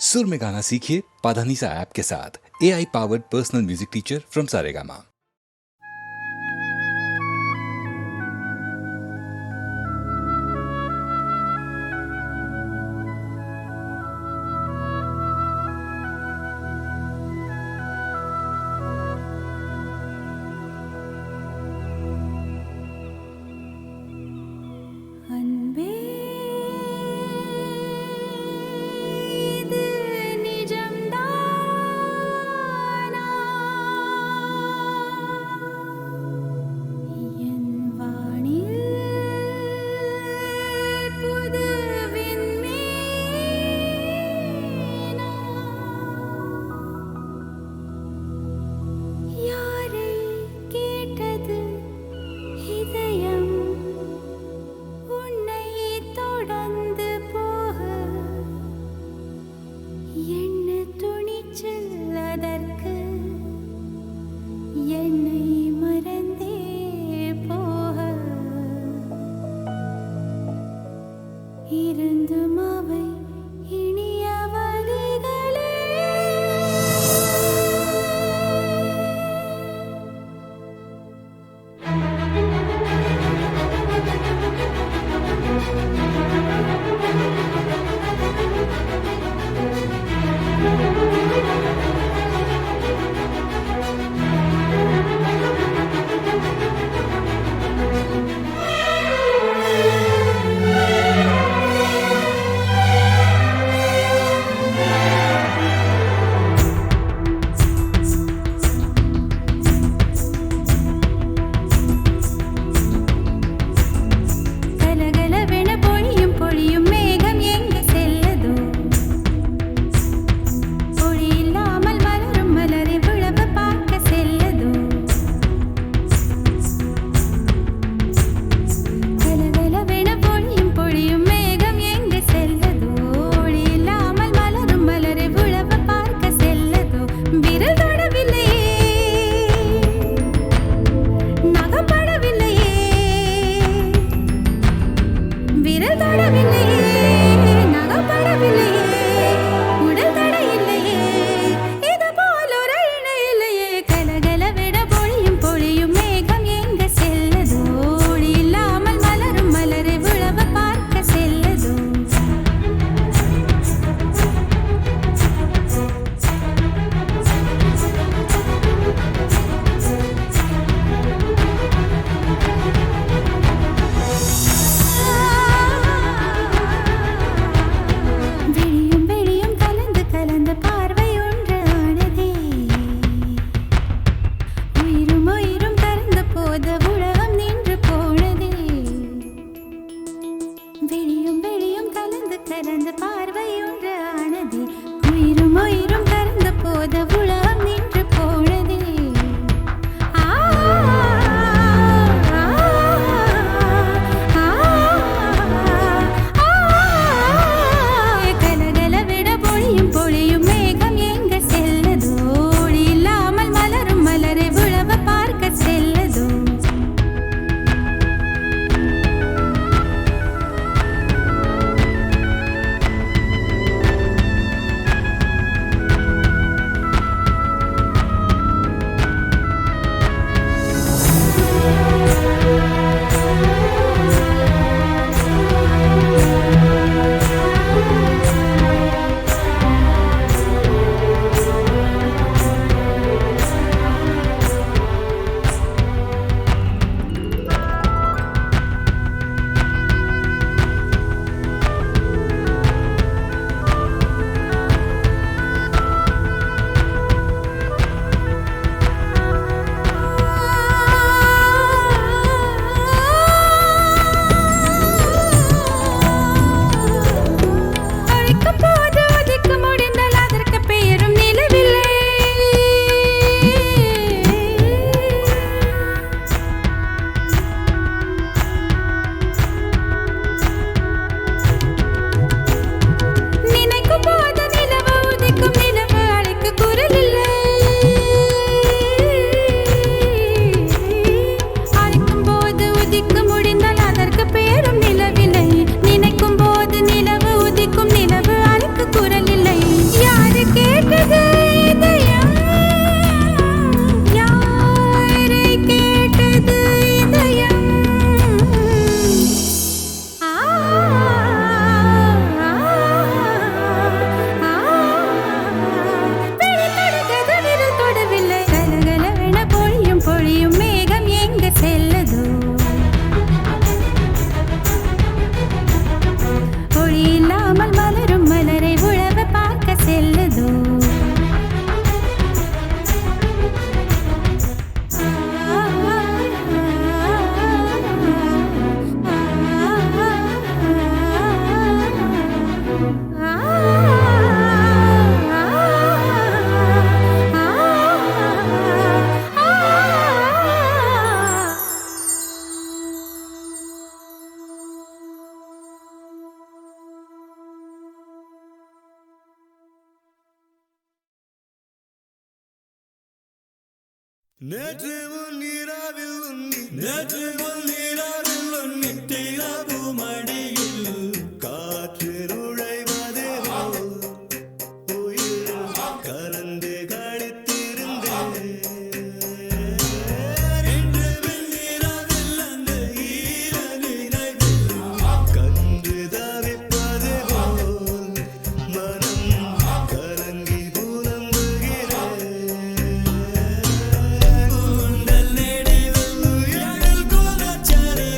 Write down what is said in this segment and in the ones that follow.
सुर में गाना सीखिए पाधानीसा ऐप के साथ। AI powered personal music teacher from Saregama. நேற்று முன்னிரவில் நேற்று முன்னிரவில் நித்திரவு மடியில் காற்று நுழைவது உயிர் கலந்து கழித்திருந்தேன். இன்று வெண்ணிரவில் அந்த ஈர நினைவில் கன்று தவிப்பது போல் மனம் கலங்கி புலம்புகிறேன். கூந்தல் நெடிவில் உயரல் கோலச்சரிவில்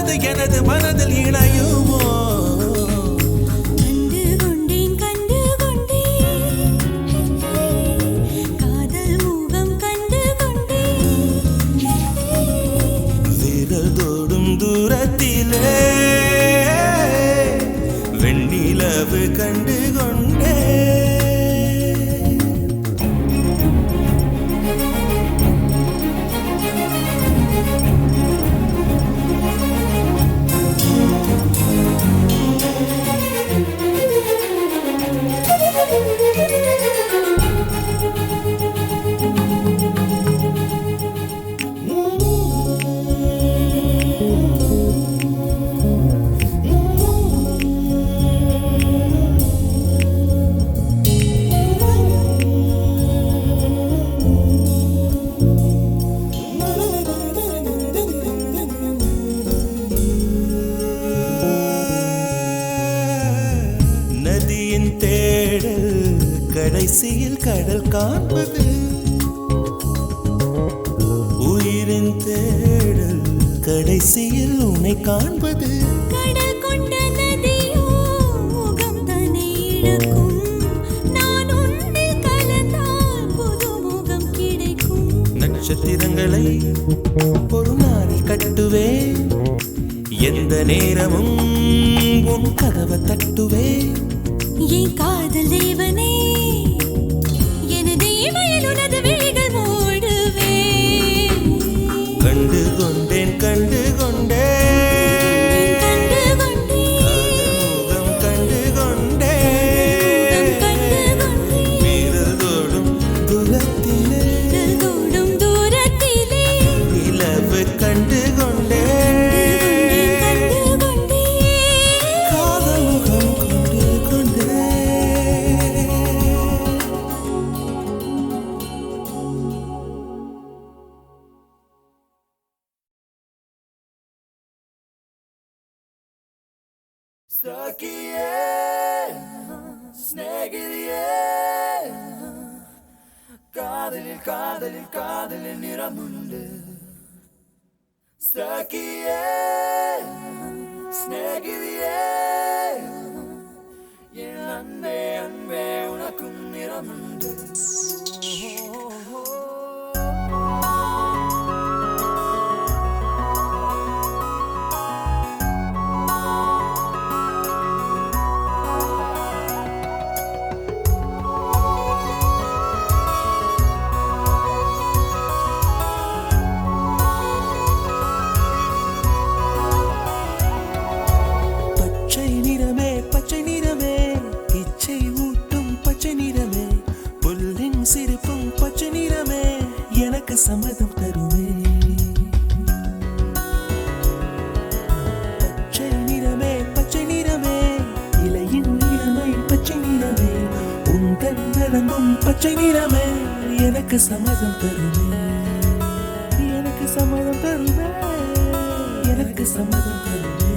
உனது எனது மனதில் இணையுமோ கண்டு கொண்டேன் காதல் முகம் கண்டு கொண்டேன் விரல் தோடும் தூரத்திலே வெண்ணிலவு கண்டு கொண்டே நதியின் தேடல் கடைசியில் கடல் காண்பது உயிரின் தேடல் கடைசியில் உன்னை காண்பது கடல் கொண்ட நதியோ முகம் தன்னை இழக்கும் நான் உன்னில் கலந்தால் புது முகம் கிடைக்கும் நட்சத்திரங்களை ஒரு நாளில் கட்டுவேன் எந்த நேரமும் உன் கதவை தட்டுவேன் என் காதல் தேவனே எனது இமையில் உனது விழிகள் மூடுவே கண்டு கொண்டேன் கண்டு கொண்டேன் முகம் கண்டு கொண்டேன் கண்டு கொண்டேன் விரல் தோடும் தூரத்திலே தூடும் தூரத்திலே நிலவு கண்டு கொண்டேன் கண்டு கொண்டேன் காதல் முகம் கொண்டு கொண்டேன் സഖിയേ സ്നേഹിതയേ കാതലിൽ കാതലിൽ കാതലിൽ നിറമുണ്ട് സഖിയേ സ്നേഹിതയേ എൻ അൻപേ അൻപേ ഉനക്കും നിറമുണ്ട് பச்சை நிறமே இச்சை ஊட்டும் பச்சை நிறமே புல்லின் சிரிப்பும் பச்சை நிறமே எனக்கு சம்மதம் தருமே பச்சை நிறமே இலையின் நிறமை பச்சை நிறமே உந்தன் நலங்கும் பச்சை நிறமே எனக்கு சம்மதம் தருமே எனக்கு சம்மதம் தருமே எனக்கு சம்மதம் தருமே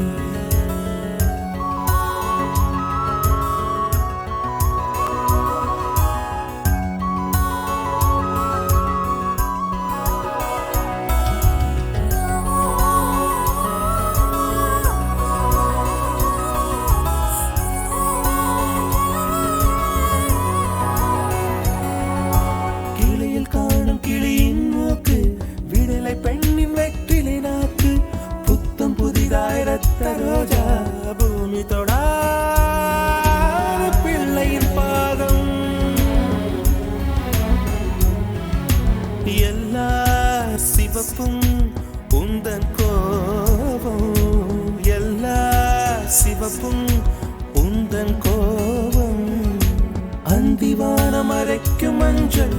ரோஜா பூமி தொடாத பிள்ளையின் பாதம் எல்லா சிவப்பும் உந்தன் கோபம் எல்லா சிவப்பும் உந்தன் கோபம் அந்திவானம் அரைக்கும் மஞ்சள்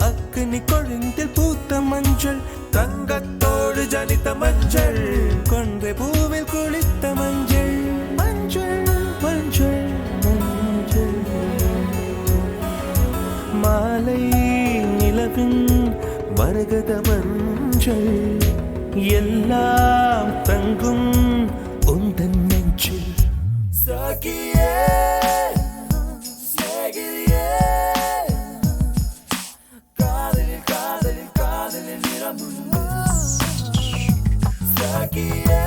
அக்னி கொழுந்தில் பூத்த மஞ்சள் தங்கத்தோடு ஜனித்த மஞ்சள் கொன்றை பூவில் குளித்த மஞ்சள் மஞ்சள் மஞ்சள் மஞ்சள் மாலை நிலவின் மரகத மஞ்சள் எல்லாம் தங்கும் உந்தன் நெஞ்சில் சகியே காதலில் நிறமுண்டு சகியே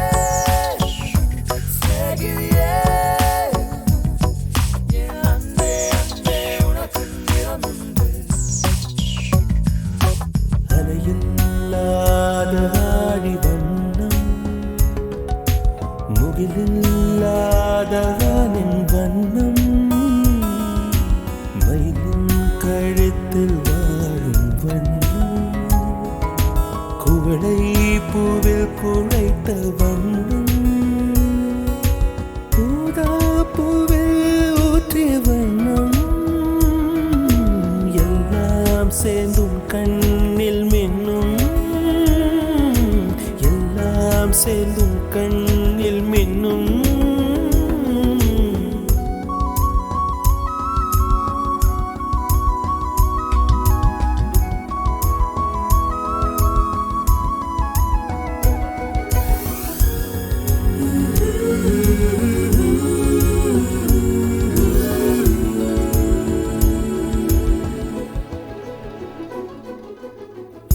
முகிலில்லாதவனின் வண்ணம் மயிலின் கழுத்தில் வாழும் வண்ணம் குவளை பூவில் குழைத்த வண்ணம் பூதா பூவில் ஊற்றிய வண்ணம் எல்லாம் சேர்ந்தும் கண்ணில் மின்னும் எல்லாம் சேர்ந்தும் கண்ணில் மின்னும்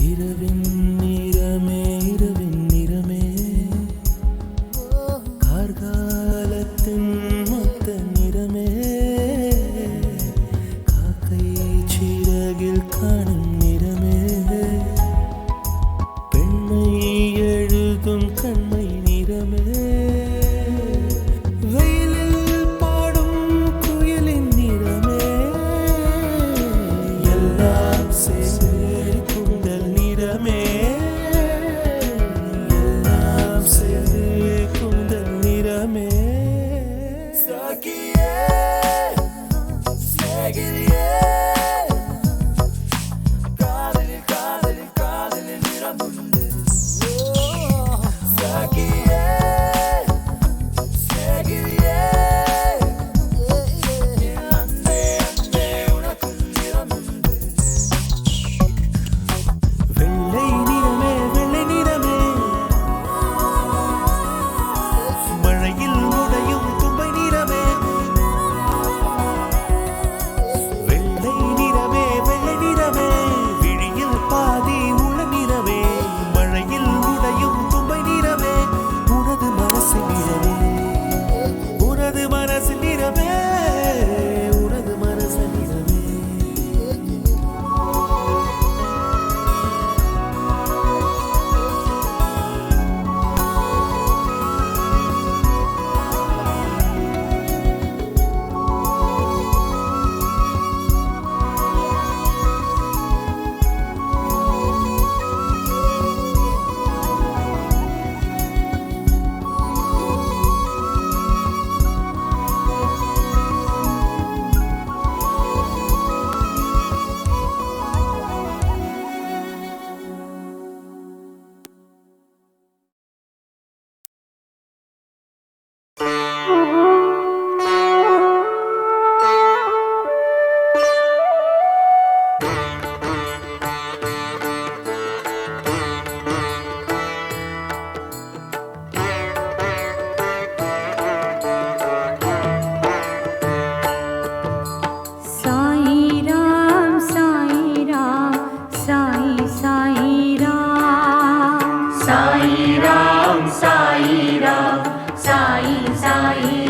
இரவின் நிறமே இரவின் நிறமே கார்காலத்தின் மொத்த நிறமே காக்கை சிறகில் காணும் நிறமே பெண்மை எழுதும் கண்மை நிறமே வெயிலில் பாடும் குயிலின் நிறமே எல்லாம் சேர்ந்து குந்தல் நிறமே எல்லாம் சேர்ந்து குந்தல் நிறமே சாகியே சேகிரியே காதலில் காதலில் காதலில் நிறமுண்டு சாகியே சேகிரியே அன்பே அன்பே உனக்கும் நிறமுண்டு வெள்ளை நிறமே வெள்ளை நிறமே மழையில் உடையும் தும்பை நிறமே வெள்ளை நிறமே வெள்ளை நிறமே விழியில் பாதி உள்ள நிறமே மழையில் உடையும் தும்பை நிறமே உனது மனசு நிறமே உனது மனசு நிறமே உனது மனசு நிறமே साई राम साई राम साई साई राम साई राम साई राम साई साई